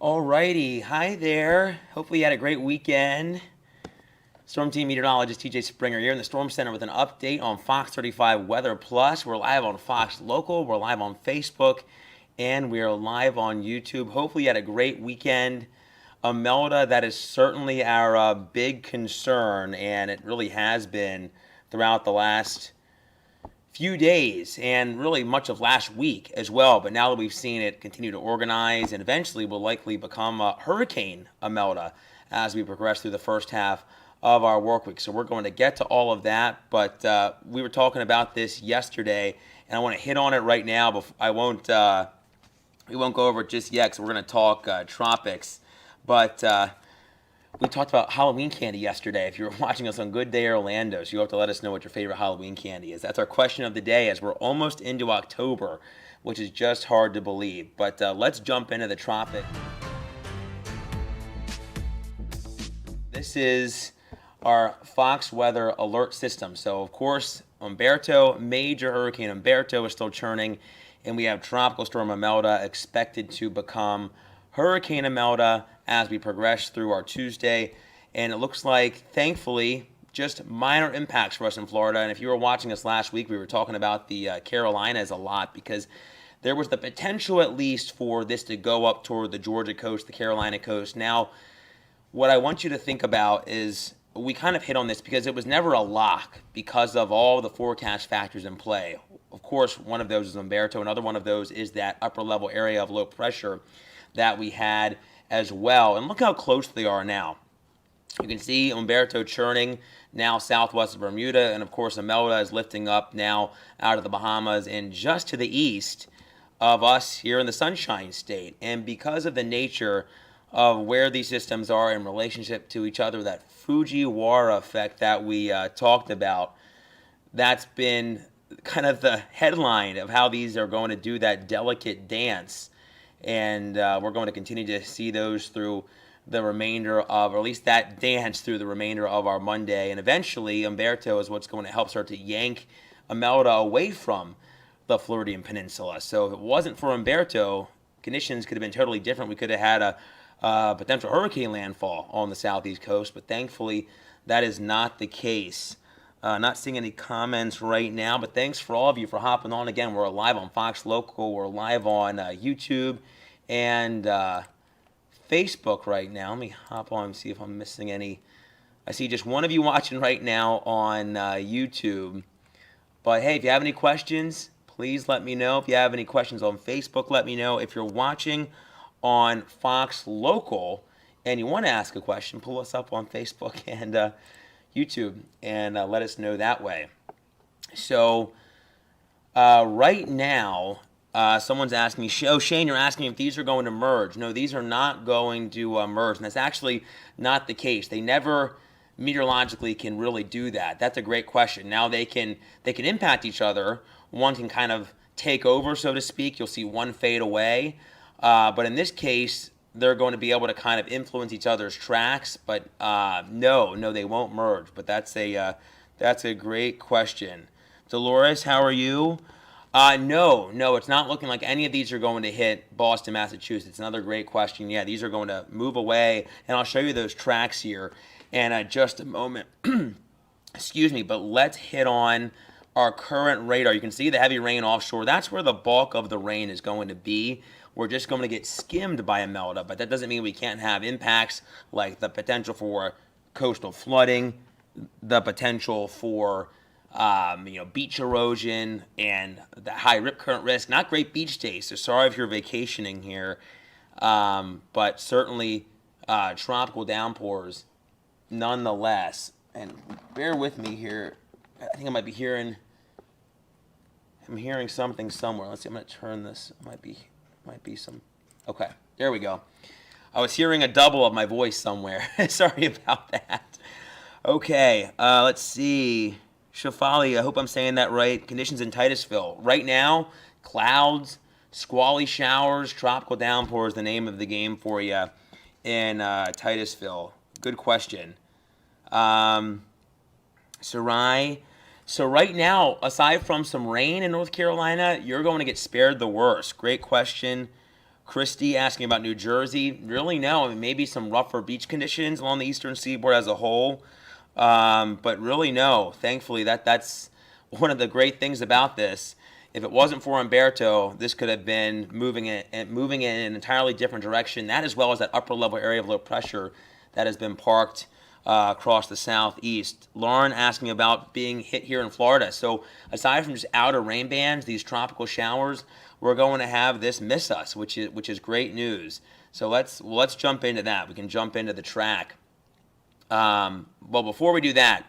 Alrighty, hi there. Hopefully you had a great weekend. Storm Team Meteorologist T.J. Springer here in the Storm Center with an update on Fox 35 Weather Plus. We're live on Fox Local, we're live on Facebook, and we're live on YouTube. Hopefully you had a great weekend. Imelda, that is certainly our big concern, and it really has been throughout the last few days and really much of last week as well. But now that we've seen it continue to organize and eventually will likely become Hurricane Imelda as we progress through the first half of our work week. So we're going to get to all of that. But we were talking about this yesterday, and I want to hit on it right now. But we won't go over it just yet because we're going to talk tropics. But we talked about Halloween candy yesterday. If you were watching us on Good Day Orlando, so you have to let us know what your favorite Halloween candy is. That's our question of the day as we're almost into October, which is just hard to believe. But let's jump into the tropic. This is our Fox Weather Alert System. So, of course, Umberto, major Hurricane Umberto is still churning, and we have Tropical Storm Imelda expected to become Hurricane Imelda as we progress through our Tuesday. And it looks like, thankfully, just minor impacts for us in Florida. And if you were watching us last week, we were talking about the Carolinas a lot because there was the potential at least for this to go up toward the Georgia coast, the Carolina coast. Now, what I want you to think about is we kind of hit on this because it was never a lock because of all the forecast factors in play. Of course, one of those is Umberto. Another one of those is that upper level area of low pressure that we had as well. And look how close they are now. You can see Umberto churning now southwest of Bermuda, and of course Imelda is lifting up now out of the Bahamas and just to the east of us here in the Sunshine State. And because of the nature of where these systems are in relationship to each other, that Fujiwara effect that we talked about, that's been kind of the headline of how these are going to do that delicate dance. And we're going to continue to see those through the remainder of, or at least that dance through the remainder of our Monday. And eventually, Umberto is what's going to help start to yank Imelda away from the Floridian Peninsula. So if it wasn't for Umberto, conditions could have been totally different. We could have had a potential hurricane landfall on the southeast coast, but thankfully that is not the case. Not seeing any comments right now, but thanks for all of you for hopping on. Again, we're live on Fox Local. We're live on YouTube and Facebook right now. Let me hop on and see if I'm missing any. I see just one of you watching right now on YouTube. But hey, if you have any questions, please let me know. If you have any questions on Facebook, let me know. If you're watching on Fox Local and you want to ask a question, pull us up on Facebook and YouTube and let us know that way. So right now, someone's asking me, oh, Shane, you're asking if these are going to merge. No, these are not going to merge, and that's actually not the case. They never meteorologically can really do that. That's a great question. Now they can impact each other. One can kind of take over, so to speak. You'll see one fade away. But in this case, they're going to be able to kind of influence each other's tracks, but no, they won't merge. But that's a great question. Dolores, how are you? No, it's not looking like any of these are going to hit Boston, Massachusetts. Another great question. Yeah, these are going to move away, and I'll show you those tracks here in just a moment. Excuse me, but let's hit on our current radar. You can see the heavy rain offshore. That's where the bulk of the rain is going to be. We're just going to get skimmed by Imelda, but that doesn't mean we can't have impacts like the potential for coastal flooding, the potential for beach erosion, and the high rip current risk. Not great beach days, so sorry if you're vacationing here, but certainly tropical downpours nonetheless. And bear with me here. I think I might be hearing. I'm hearing something somewhere. Let's see. I'm going to turn this. Might be some. Okay, there we go. I was hearing a double of my voice somewhere. Sorry about that. Okay, let's see. Shafali, I hope I'm saying that right. Conditions in Titusville. Right now, clouds, squally showers, tropical downpours, the name of the game for you in Titusville. Good question. Sarai. So right now, aside from some rain in North Carolina, you're going to get spared the worst. Great question Christy asking about New Jersey. Really, no. I mean, maybe some rougher beach conditions along the eastern seaboard as a whole. But really, no. Thankfully, that's one of the great things about this. If it wasn't for Umberto, this could have been moving in an entirely different direction. That, as well as that upper level area of low pressure that has been parked across the southeast. Lauren asking about being hit here in Florida. So aside from just outer rain bands, these tropical showers, we're going to have this miss us, which is great news. So let's jump into that. We can jump into the track. Well, before we do that,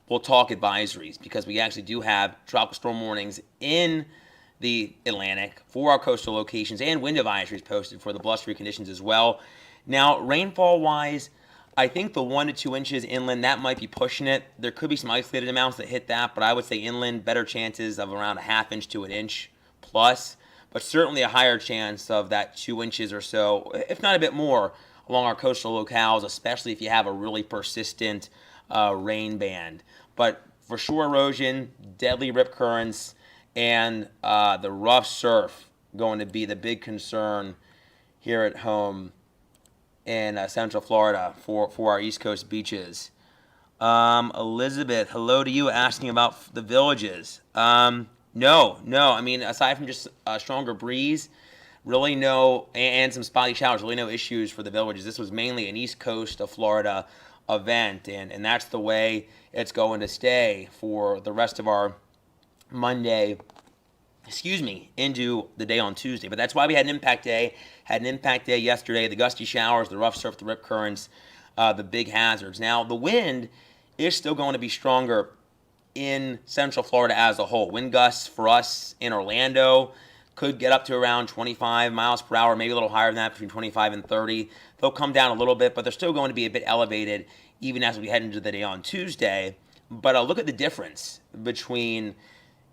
we'll talk advisories, because we actually do have tropical storm warnings in the Atlantic for our coastal locations, and wind advisories posted for the blustery conditions as well. Now, rainfall-wise, I think the 1 to 2 inches inland, that might be pushing it. There could be some isolated amounts that hit that, but I would say inland, better chances of around a half inch to an inch plus, but certainly a higher chance of that 2 inches or so, if not a bit more, along our coastal locales, especially if you have a really persistent rain band. But for shore erosion, deadly rip currents, and the rough surf going to be the big concern here at home in Central Florida for our East Coast beaches. Elizabeth, hello to you, asking about the villages. No. I mean, aside from just a stronger breeze, really no, and some spotty showers, really no issues for the villages. This was mainly an East Coast of Florida event, and that's the way it's going to stay for the rest of our Monday, into the day on Tuesday. But that's why we had an impact day. Had an impact day yesterday. The gusty showers, the rough surf, the rip currents, the big hazards. Now, the wind is still going to be stronger in Central Florida as a whole. Wind gusts for us in Orlando could get up to around 25 miles per hour, maybe a little higher than that, between 25 and 30. They'll come down a little bit, but they're still going to be a bit elevated even as we head into the day on Tuesday. But look at the difference between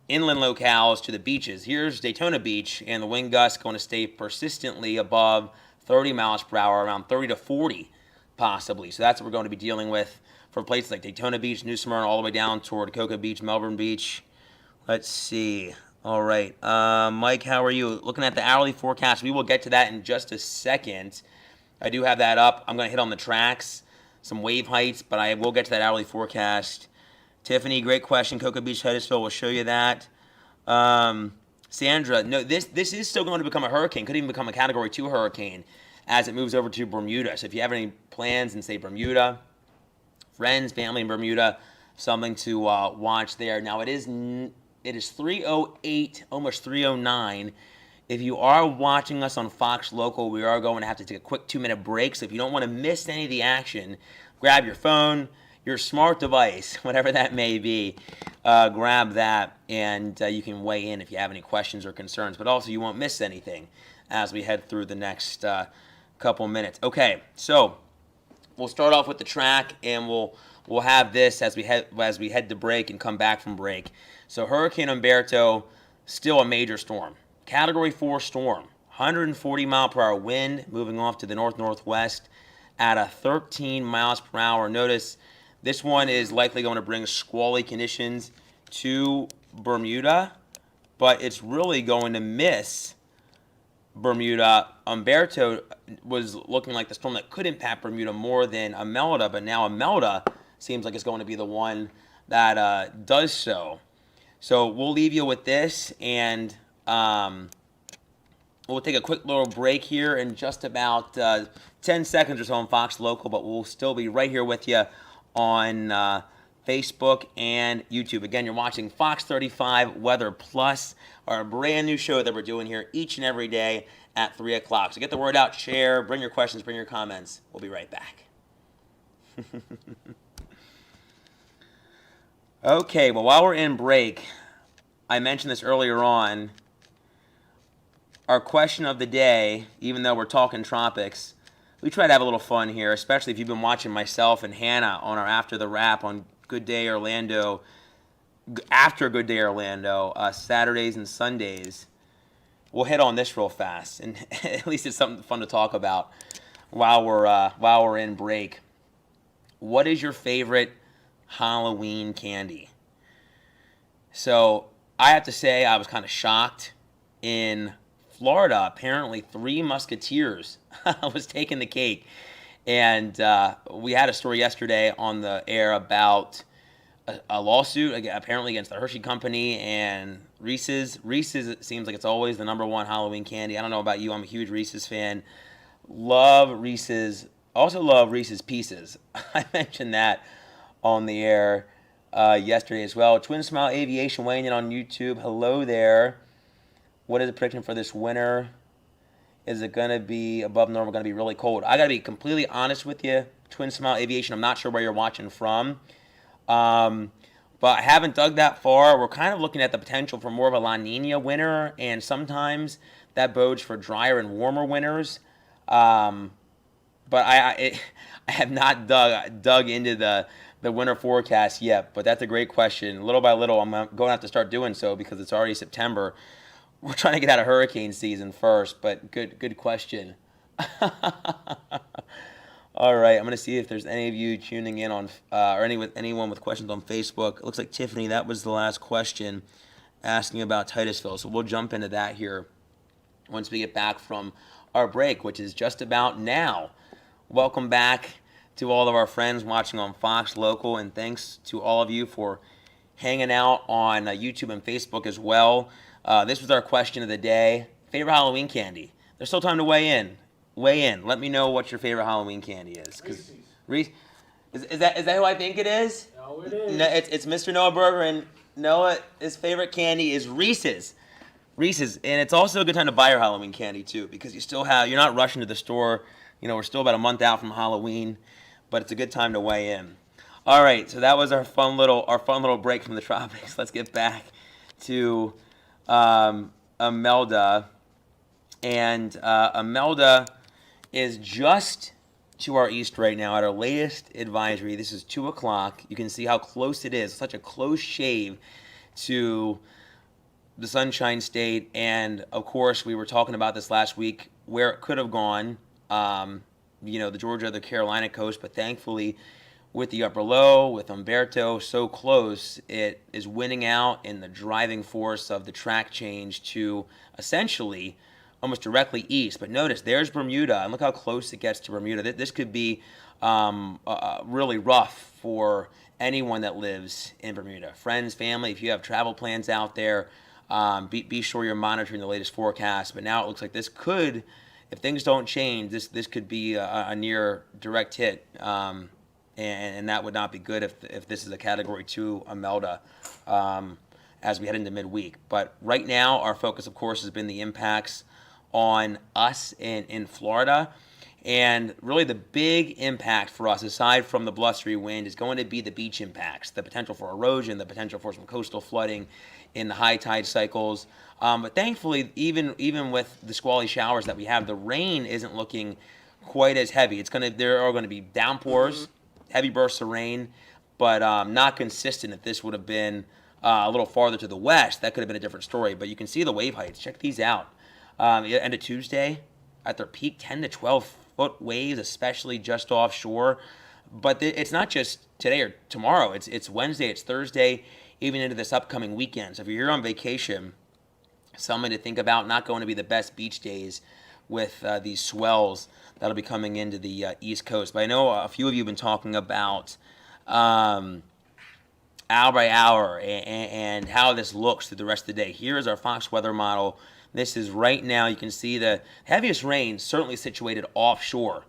inland locales to the beaches. Here's Daytona Beach, and the wind gusts going to stay persistently above 30 miles per hour, around 30 to 40 possibly. So that's what we're going to be dealing with for places like Daytona Beach, New Smyrna, all the way down toward Cocoa Beach, Melbourne Beach. Let's see. All right. Mike, how are you? Looking at the hourly forecast, we will get to that in just a second. I do have that up. I'm going to hit on the tracks, some wave heights, but I will get to that hourly forecast. Tiffany, great question. Cocoa Beach, Titusville, will show you that. Sandra, no, this is still going to become a hurricane. Could even become a Category 2 hurricane as it moves over to Bermuda. So if you have any plans in, say, Bermuda, friends, family in Bermuda, something to watch there. Now, it is 3:08, almost 3:09. If you are watching us on Fox Local, we are going to have to take a quick 2-minute break. So if you don't want to miss any of the action, grab your phone, your smart device, whatever that may be, grab that, and you can weigh in if you have any questions or concerns. But also, you won't miss anything as we head through the next couple minutes. Okay, so we'll start off with the track, and we'll have this as we head to break and come back from break. So Hurricane Umberto, still a major storm. Category 4 storm, 140 mile per hour wind, moving off to the north-northwest at a 13 miles per hour. Notice this one is likely going to bring squally conditions to Bermuda, but it's really going to miss Bermuda. Umberto was looking like the storm that could impact Bermuda more than Imelda, but now Imelda seems like it's going to be the one that does so. So we'll leave you with this, and we'll take a quick little break here in just about 10 seconds or so on Fox Local, but we'll still be right here with you on Facebook and YouTube. Again, you're watching Fox 35 Weather Plus, our brand new show that we're doing here each and every day at 3 o'clock. So get the word out, share, bring your questions, bring your comments. We'll be right back. Okay, well, while we're in break, I mentioned this earlier on. Our question of the day, even though we're talking tropics, we try to have a little fun here, especially if you've been watching myself and Hannah on our After the Wrap on Good Day Orlando, after Good Day Orlando, Saturdays and Sundays. We'll hit on this real fast, and at least it's something fun to talk about while we're in break. What is your favorite Halloween candy? So I have to say I was kind of shocked in Florida, apparently 3 Musketeers was taking the cake. And we had a story yesterday on the air about a lawsuit apparently against the Hershey Company and Reese's. Reese's, it seems like it's always the number one Halloween candy. I don't know about you. I'm a huge Reese's fan. Love Reese's. Also love Reese's Pieces. I mentioned that on the air yesterday as well. Twin Smile Aviation weighing in on YouTube. Hello there. What is the prediction for this winter? Is it going to be above normal, going to be really cold? I got to be completely honest with you, Twin Smile Aviation. I'm not sure where you're watching from. But I haven't dug that far. We're kind of looking at the potential for more of a La Nina winter, and sometimes that bodes for drier and warmer winters. But I have not dug into the winter forecast yet. But that's a great question. Little by little, I'm going to have to start doing so because it's already September. We're trying to get out of hurricane season first, but good question. All right, I'm going to see if there's any of you tuning in on, or anyone with questions on Facebook. It looks like Tiffany, that was the last question, asking about Titusville. So we'll jump into that here once we get back from our break, which is just about now. Welcome back to all of our friends watching on Fox Local, and thanks to all of you for hanging out on YouTube and Facebook as well. This was our question of the day. Favorite Halloween candy? There's still time to weigh in. Let me know what your favorite Halloween candy is. Reese, is that who I think it is? No, it is. No, it's Mr. Noah Berger, and Noah, his favorite candy is Reese's. Reese's, and it's also a good time to buy your Halloween candy too, because you're not rushing to the store. You know, we're still about a month out from Halloween, but it's a good time to weigh in. All right, so that was our fun little break from the tropics. Let's get back to Imelda, and Imelda is just to our east right now at our latest advisory. This is 2 o'clock. You can see how close it is. Such a close shave to the Sunshine State, and of course we were talking about this last week where it could have gone. The Georgia, the Carolina coast, but thankfully, with the upper low, with Umberto so close, it is winning out in the driving force of the track change to essentially almost directly east. But notice, there's Bermuda, and look how close it gets to Bermuda. This could be really rough for anyone that lives in Bermuda. Friends, family, if you have travel plans out there, be sure you're monitoring the latest forecast. But now it looks like this could, if things don't change, this could be a near direct hit. And that would not be good if this is a Category 2 Imelda as we head into midweek. But right now, our focus, of course, has been the impacts on us in Florida. And really the big impact for us, aside from the blustery wind, is going to be the beach impacts, the potential for erosion, the potential for some coastal flooding in the high tide cycles. But thankfully, even with the squally showers that we have, the rain isn't looking quite as heavy. There are going to be downpours, heavy bursts of rain, but not consistent. If this would have been a little farther to the west, that could have been a different story. But you can see the wave heights. Check these out. End of Tuesday, at their peak, 10 to 12-foot waves, especially just offshore. But it's not just today or tomorrow. It's Wednesday, it's Thursday, even into this upcoming weekend. So if you're here on vacation, something to think about. Not going to be the best beach days with these swells that'll be coming into the East Coast. But I know a few of you have been talking about hour by hour and how this looks through the rest of the day. Here is our Fox weather model. This is right now. You can see the heaviest rain certainly situated offshore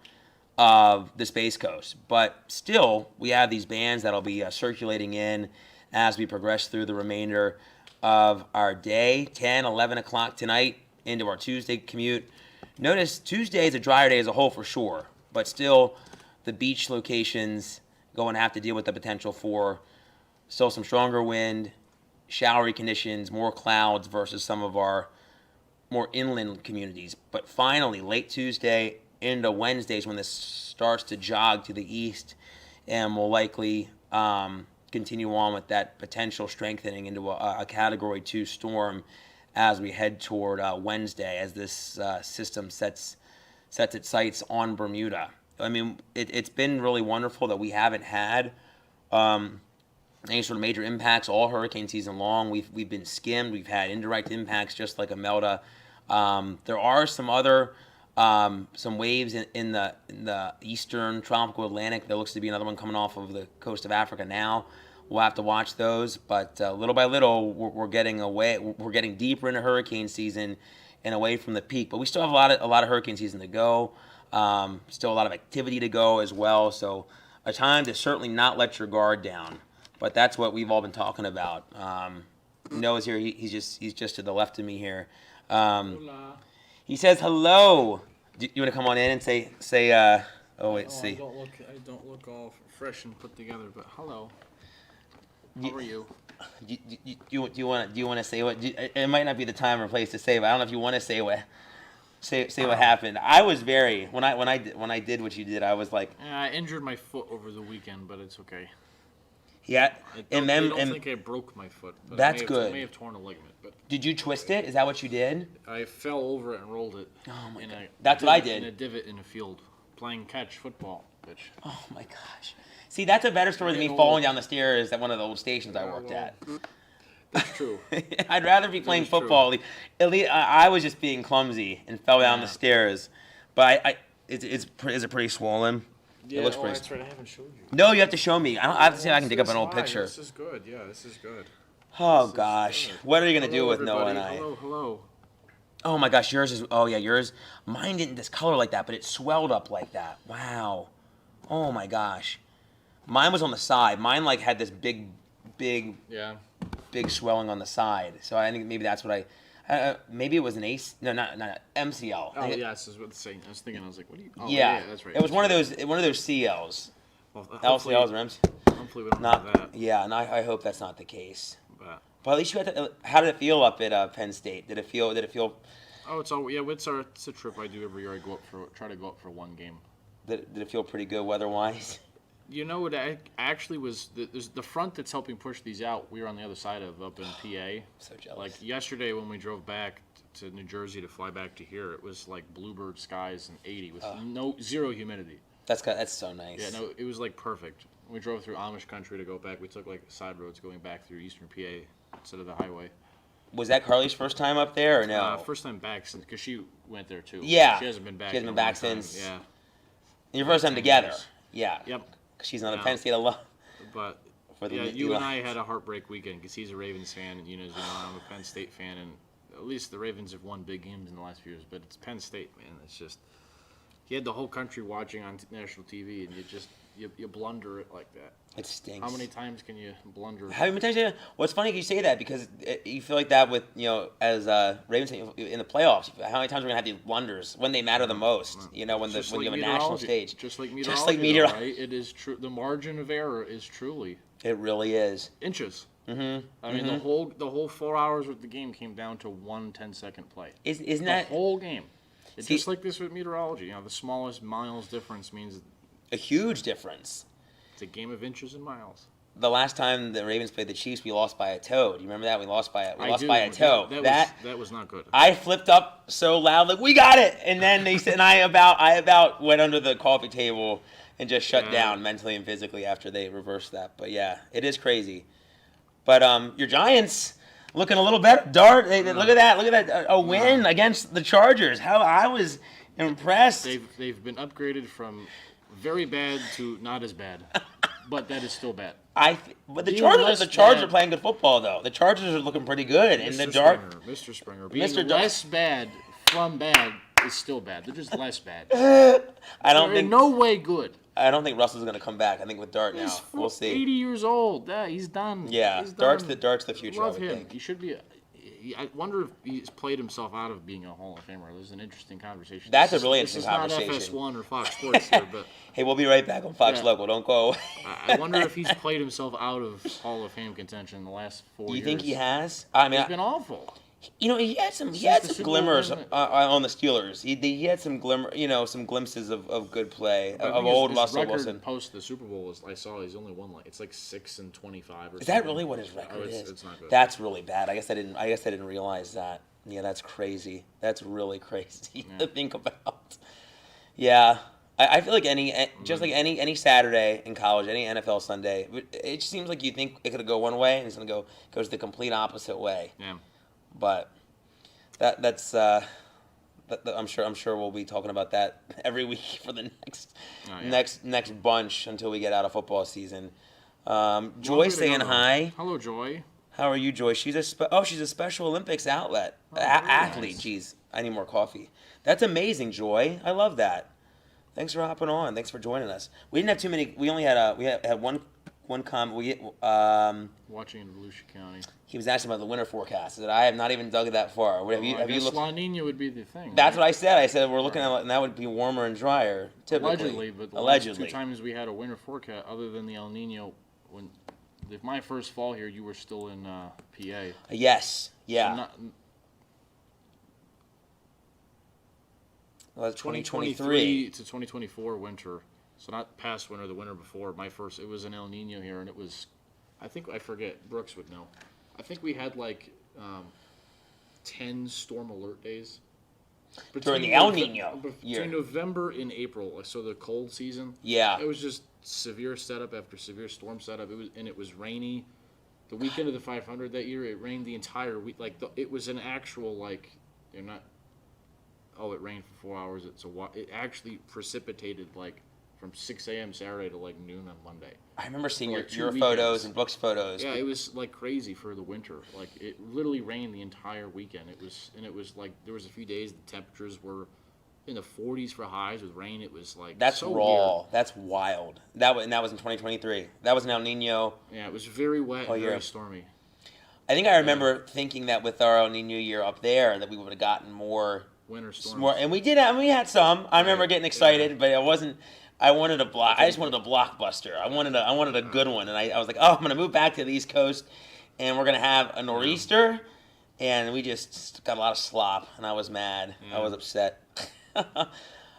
of the Space Coast. But still, we have these bands that'll be circulating in as we progress through the remainder of our day. 10, 11 o'clock tonight into our Tuesday commute. Notice Tuesday is a drier day as a whole for sure, but still the beach locations going to have to deal with the potential for still some stronger wind, showery conditions, more clouds versus some of our more inland communities. But finally, late Tuesday into Wednesdays when this starts to jog to the east, and will likely continue on with that potential strengthening into a Category 2 storm as we head toward Wednesday, as this system sets its sights on Bermuda. I mean, it's been really wonderful that we haven't had any sort of major impacts all hurricane season long. We've been skimmed. We've had indirect impacts just like Imelda There are some other some waves in the eastern tropical Atlantic. There looks to be another one coming off of the coast of Africa now. We'll have to watch those, but little by little, we're getting away. We're getting deeper into hurricane season and away from the peak. But we still have a lot of hurricane season to go. Still a lot of activity to go as well. So a time to certainly not let your guard down. But that's what we've all been talking about. Noah's here. He's just to the left of me here. Hola. He says hello. Do you want to come on in and say? Oh wait, see. I don't look all fresh and put together, but hello. How are you? Do you want to say what? It might not be the time or place to say, but I don't know if you want to say what happened. I was very when I did what you did. I was like, Yeah, I injured my foot over the weekend, but it's okay. yeah. I don't think I broke my foot. But That's I good. may have torn a ligament, but Did you twist it? Is that what you did? I fell over it and rolled it. Oh my in God. a That's what I divot- did. In a divot in a field, playing catch football, bitch. Oh my gosh. See, that's a better story than me Getting falling old. down the stairs at one of the old stations I worked well, at. That's true. I'd rather be playing is true. football. At least I was just being clumsy and fell down the Yeah. stairs. But is it pretty swollen? Yeah, It looks oh, pretty. that's right. I haven't showed you. No, you have to show me. I have to see if I can dig up an old Why? picture. This is good. Yeah, this is good. Oh This is gosh, good. what are you gonna do Hello, with Noah and everybody. I? Hello. Oh my gosh, yours is. Oh yeah, yours. Mine didn't discolor like that, but it swelled up like that. Wow. Oh my gosh. Mine was on the side. Mine like had this big Yeah. swelling on the side. So I think maybe that's what maybe it was an ACE. No, not MCL. Oh, yeah, this is what the saying. I was thinking, I was like, what do you... Oh, Yeah, that's right. It was That's one of right. those CLs. Well, LCLs or MCLs. Hopefully we don't Not. have that. Yeah, and I hope that's not the case. But at least you had to. How did it feel up at Penn State? Did it feel? oh, it's a trip I do every year. I try to go up for one game. Did it feel pretty good weather-wise? You know what? I actually was there's the front that's helping push these out. We were on the other side of up in PA. So jealous. Like yesterday when we drove back to New Jersey to fly back to here, it was like bluebird skies and 80 with zero humidity. That's so nice. Yeah, no, it was like perfect. We drove through Amish country to go back. We took like side roads going back through eastern PA instead of the highway. Was that Carly's first time up there or no? First time back since because she went there too. Yeah. She hasn't been back. She hasn't in been a long back time. since. Yeah. And your first time 10 together. years. Yeah. Yep. 'Cause she's another Yeah. Penn State alum. But For the yeah, you you and I had a heartbreak weekend because he's a Ravens fan, and as you know, I'm a Penn State fan, and at least the Ravens have won big games in the last few years. But it's Penn State, man. It's just he had the whole country watching on national TV, and you blunder it like that. It stinks. How many times can you blunder? How many times? Well, it's funny you say that because you feel like that with as Ravens in the playoffs. How many times are we gonna have these blunders when they matter the most? When you have a national stage. Just like meteorology, right? It is true. The margin of error is truly It really is. inches. Mm-hmm. I mean, the whole 4 hours of the game came down to 1 10-second play. Isn't The that whole game. It's See- just like this with meteorology. The smallest miles difference means a huge difference? it's a game of inches and miles. The last time the Ravens played the Chiefs, we lost by a toe. Do you remember that? We lost by a I do. toe. That was not good. I flipped up so loud, like we got it, and then they said, and I about went under the coffee table and just shut down mentally and physically after they reversed that. But yeah, it is crazy. But your Giants looking a little better. Dart, look at that, a win against the Chargers. How I was impressed. They've been upgraded from very bad to not as bad, but that is still bad. But the Being Chargers less are bad- playing good football though. The Chargers are looking pretty good, and the Mr. Dart. Mr. Springer, being Mr. Dart- less bad from bad is still bad. They're just less bad. I don't They're in think no way good. I don't think Russell's gonna come back. I think with Dart now, He's we'll see. 80 years old. Yeah, he's done. Yeah, he's Dart's done. the future. Love I would him. think. He should be. I wonder if he's played himself out of being a Hall of Famer. There's an interesting conversation. That's a really interesting This is conversation. not FS1 or Fox Sports here, but Hey, we'll be right back on Fox Yeah. Local. Don't go away. I wonder if he's played himself out of Hall of Fame contention in the last 4 years. You think he has? I mean, He's been awful. he had some the Super Bowl glimmers win. on the Steelers. He had some some glimpses of good play But I of think old his Russell record Wilson. Post the Super Bowl was he's only won it's like 6-25 or something. Is that really what his record is? It's not good. That's really bad. I guess I didn't realize that. Yeah, that's crazy. That's really crazy to think about. Yeah. I feel like just like any Saturday in college, any NFL Sunday, it just seems like you think it could go one way and it's gonna goes the complete opposite way. Yeah. But I'm sure we'll be talking about that every week for the next Oh, yeah. next bunch until we get out of football season. Long Joy way to saying go, though. hi. Hello, Joy. How are you, Joy? She's she's a Special Olympics Oh, very athlete. nice. Jeez, I need more coffee. That's amazing, Joy. I love that. Thanks for hopping on. Thanks for joining us. We didn't have too many. We only had had one comment. Watching in Volusia County. He was asking about the winter forecast. That I have not even dug that far. Have you I guess looked? La Nina would be the thing. That's right? what I said. I said we're looking Right. at, and that would be warmer and drier. Typically, Allegedly, but the allegedly. last two times we had a winter forecast, other than the El Nino, if my first fall here, you were still in PA. Yes. Yeah. So not, Well, that's 2023 to 2024 winter. So not past winter, the winter before. It was an El Nino here, and it was, I forget, Brooks would know. I think we had like 10 storm alert days. During the El Nino year. Between November and April, so the cold season. Yeah. It was just severe setup after severe storm setup. It was rainy. The weekend of the 500 that year, it rained the entire week. It was an actual they're not. Oh, it rained for 4 hours. It actually precipitated from 6 a.m. Saturday to noon on Monday. I remember seeing For, your two photos weekends. and Brooks' photos. Yeah, it was crazy for the winter. It literally rained the entire weekend. It was there was a few days the temperatures were in the 40s for highs with rain. It was That's so raw. weird. That's wild. That was in 2023. That was an El Nino. Yeah, it was very wet and year. very stormy. I think I remember thinking that with our El Nino year up there, that we would have gotten more. Winter storms. More, and we did. We had some. I remember getting excited, but it wasn't. I wanted a block. I just wanted a blockbuster. I wanted a good one, and I was like, oh, I'm gonna move back to the East Coast, and we're gonna have a nor'easter, and we just got a lot of slop, and I was mad. I was upset.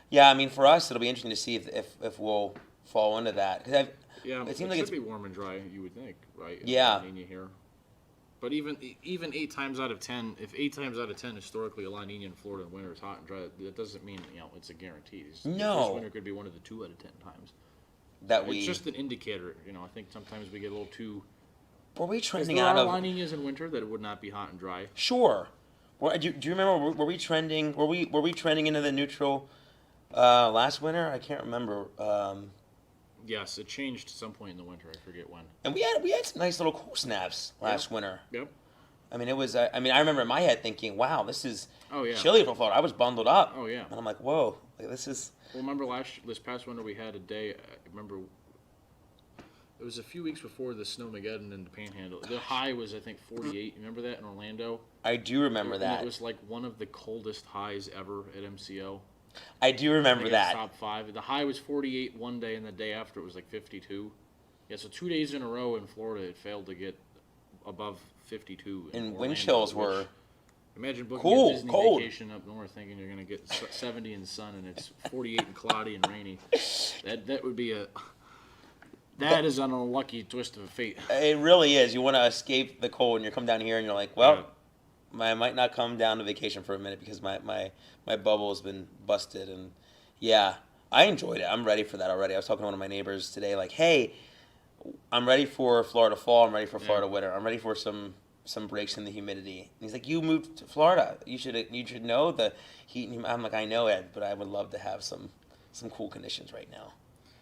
Yeah, I mean, for us, it'll be interesting to see if we'll fall into that. Cause It seems like should it's be warm and dry. You would think, right? Yeah. La Nina here. But even 8 times out of 10, if 8 times out of 10 historically a La Nina in Florida in winter is hot and dry, that doesn't mean it's a guarantee. No. This winter could be one of the 2 out of 10 times. It's just an indicator. I think sometimes we get a little too. Were we If trending there out are of? La Ninas in winter, that it would not be hot and dry. Sure. Do you remember? Were we trending? Were we trending into the neutral last winter? I can't remember. Yes, it changed at some point in the winter. I forget when. And we had some nice little cool snaps last winter. Yep. I mean, it was. I remember in my head thinking, "Wow, this is chilly for Florida." I was bundled up. Oh yeah. And I'm like, "Whoa, this is." Well, remember this past winter we had a day. I remember it was a few weeks before the Snowmageddon in the Panhandle. The high was I think 48. Remember that in Orlando? I do remember And that. it was one of the coldest highs ever at MCO. I do remember It's that. top 5. The high was 48 one day, and the day after it was 52. Yeah, so 2 days in a row in Florida, it failed to get above 52. And Orlando, wind chills which- were. Imagine booking Cool, a Disney cold. vacation up north, thinking you're going to get 70 in the sun, and it's 48 and cloudy and rainy. That would be that is an unlucky twist of fate. It really is. You want to escape the cold, and you come down here, and you're like, "Well, I might not come down to vacation for a minute because my bubble has been busted." And yeah, I enjoyed it. I'm ready for that already. I was talking to one of my neighbors today, like, "Hey, I'm ready for Florida fall. I'm ready for Florida winter. I'm ready for some breaks in the humidity." And he's like, "You moved to Florida. You should know the heat." And I'm like, "I know, Ed, but I would love to have some cool conditions right now."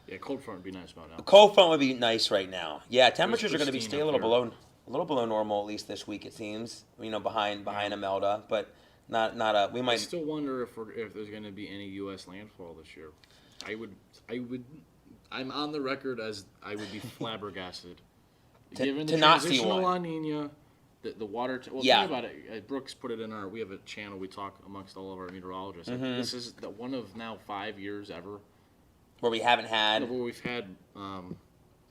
Yeah, cold front would be nice about now. The cold front would be nice right now. Yeah, temperatures are going to be pristine stay a up little here. below normal at least this week it seems. Behind Imelda, but not we I might. still wonder if there's going to be any U.S. landfall this year. I'm on the record as I would be flabbergasted. Given the to not see transitional one. La Nina, the water. Think about it. Brooks put it in we have a channel we talk amongst all of our meteorologists. Mm-hmm. This is the one of now 5 years ever Where we haven't had. where we've had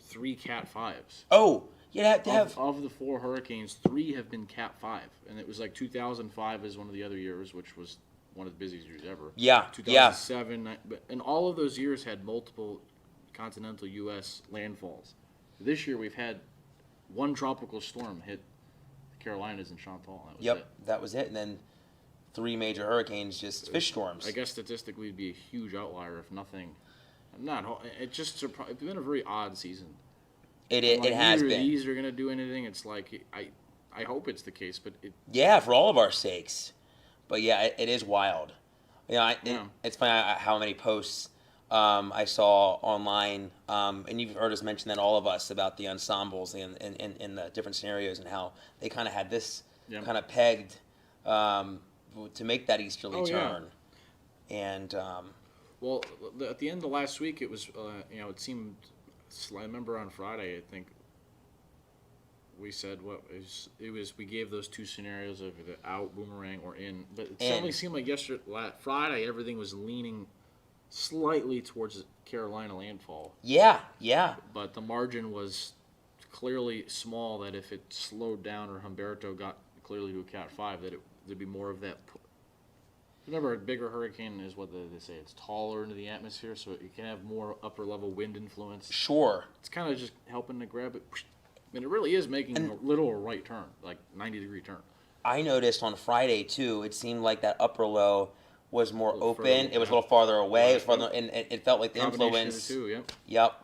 3 Cat 5s. Oh, you have to have. Of the 4 hurricanes, 3 have been Cat 5, and it was 2005 is one of the other years, which was one of the busiest years ever. Yeah, 2007, and all of those years had multiple continental U.S. landfalls. This year we've had one tropical storm hit the Carolinas and Chantal. That was it. That was it, and then 3 major hurricanes, just fish storms. I guess statistically it'd be a huge outlier if nothing. It's been a very odd season. It has neither been. of these are gonna do anything. It's I hope it's the case, but Yeah, for all of our sakes. But yeah, it is wild. You know, it's funny how many posts I saw online, and you've heard us mention that, all of us, about the ensembles in the different scenarios, and how they kind of had this kind of pegged to make that easterly turn. And well, at the end of last week, it was it seemed. I remember on Friday, I think we said we gave those two scenarios of the out boomerang or in, but it suddenly seemed like Friday everything was leaning slightly towards Carolina landfall. Yeah. But the margin was clearly small that if it slowed down or Humberto got clearly to a Cat 5, that there'd be more of that. Remember, a bigger hurricane is what they say. It's taller into the atmosphere, so you can have more upper-level wind influence. Sure. It's kind of just helping to grab it. And it really is making a little right turn, like 90-degree turn. I noticed on Friday, too, it seemed like that upper low was more open. It was a little farther away. It was farther, and it felt like the influence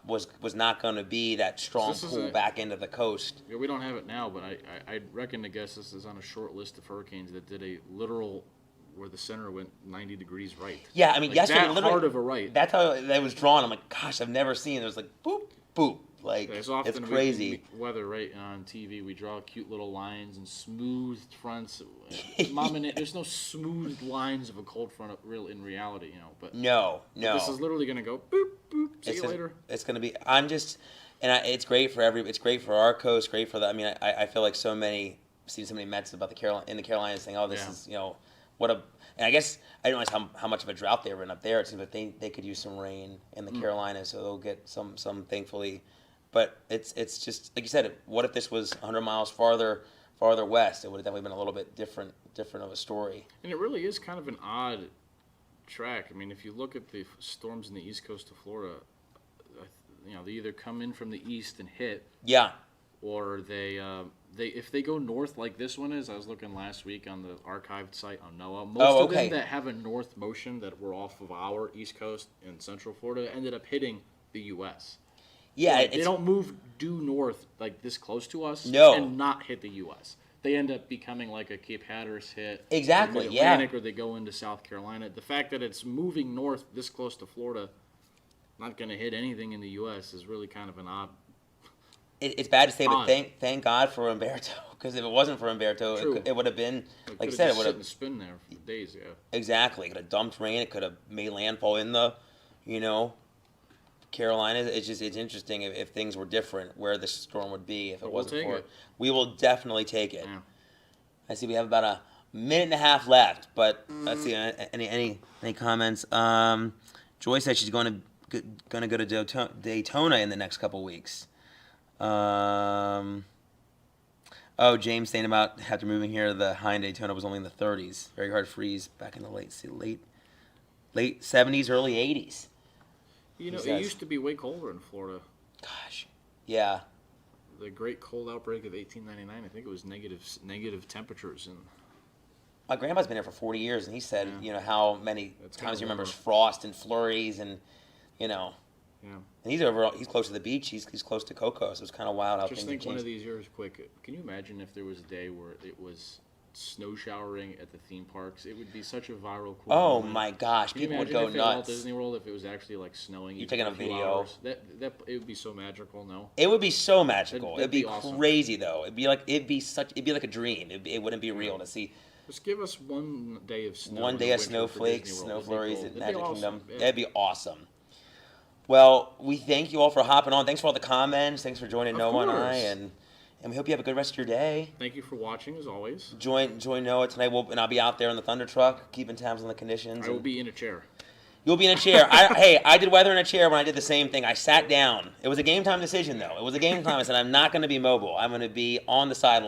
was not going to be that strong pull back into the coast. Yeah, we don't have it now, but I reckon to guess this is on a short list of hurricanes that did a literal where the center went 90 degrees right. Yeah, I mean, yesterday, that hard of a right. That's how that was drawn. I'm like, gosh, I've never seen it. It was like, boop, boop. Like, it's crazy. Weather, right, on TV, we draw cute little lines and smooth fronts. There's no smooth lines of a cold front in reality, But no. This is literally going to go boop, boop, see you later. It's going to be, it's great for it's great for our coast, great for the, I feel like so many Mets about the Carolinas saying, oh, this is, and I guess I didn't realize how much of a drought they were in up there. It seems like they could use some rain in the Carolinas, so they'll get some thankfully. But it's just like you said. What if this was 100 miles farther west? It would have definitely been a little bit different of a story. And it really is kind of an odd track. I mean, if you look at the storms in the east coast of Florida, they either come in from the east and hit. Yeah. Or if they go north like this one is, I was looking last week on the archived site on NOAA. Most of them that have a north motion that were off of our east coast in central Florida ended up hitting the U.S. Yeah, they don't move due north like this close to us and not hit the U.S. They end up becoming like a Cape Hatteras hit. Exactly, Atlantic, or they go into South Carolina. The fact that it's moving north this close to Florida, not going to hit anything in the U.S. is really kind of an odd. It's bad to say, but thank God for Humberto, because if it wasn't for Humberto, it would have been, like you said, it would have spin there for days. Yeah, exactly. It could have dumped rain. It could have made landfall in the, Carolinas. It's interesting if things were different, where the storm would be if it wasn't for it. We will definitely take it. Yeah. I see we have about a minute and a half left, but let's see any comments. Joy said she's going to go to Daytona in the next couple weeks. James saying about after moving here, the high in Daytona was only in the 30s. Very hard freeze back in the late 70s, early 80s. It used to be way colder in Florida. Gosh, yeah. The great cold outbreak of 1899, I think it was negative temperatures. And my grandpa's been here for 40 years, and he said, how many times he remembers frost and flurries, and Yeah. And he's close to the beach. He's close to Cocoa, so it's kind of wild how things change. Just think one of these years quick. Can you imagine if there was a day where it was snow showering at the theme parks? It would be such a viral. Cool moment. My gosh, people would go nuts. At Walt Disney World, if it was actually like snowing, you're taking a video. That it would be so magical. No, it would be so magical. It'd be awesome. Crazy though. It'd be like a dream. It wouldn't be real to see. Just give us one day of snow. One day of snowflakes, snow flurries at Magic Kingdom. That'd be awesome. Well, we thank you all for hopping on. Thanks for all the comments. Thanks for joining Noah and I, and we hope you have a good rest of your day. Thank you for watching, as always. Join Noah tonight, and I'll be out there in the Thunder Truck, keeping tabs on the conditions. I will be in a chair. You'll be in a chair. I did weather in a chair when I did the same thing. I sat down. It was a game time decision, though. It was a game time. I said, I'm not going to be mobile. I'm going to be on the sideline.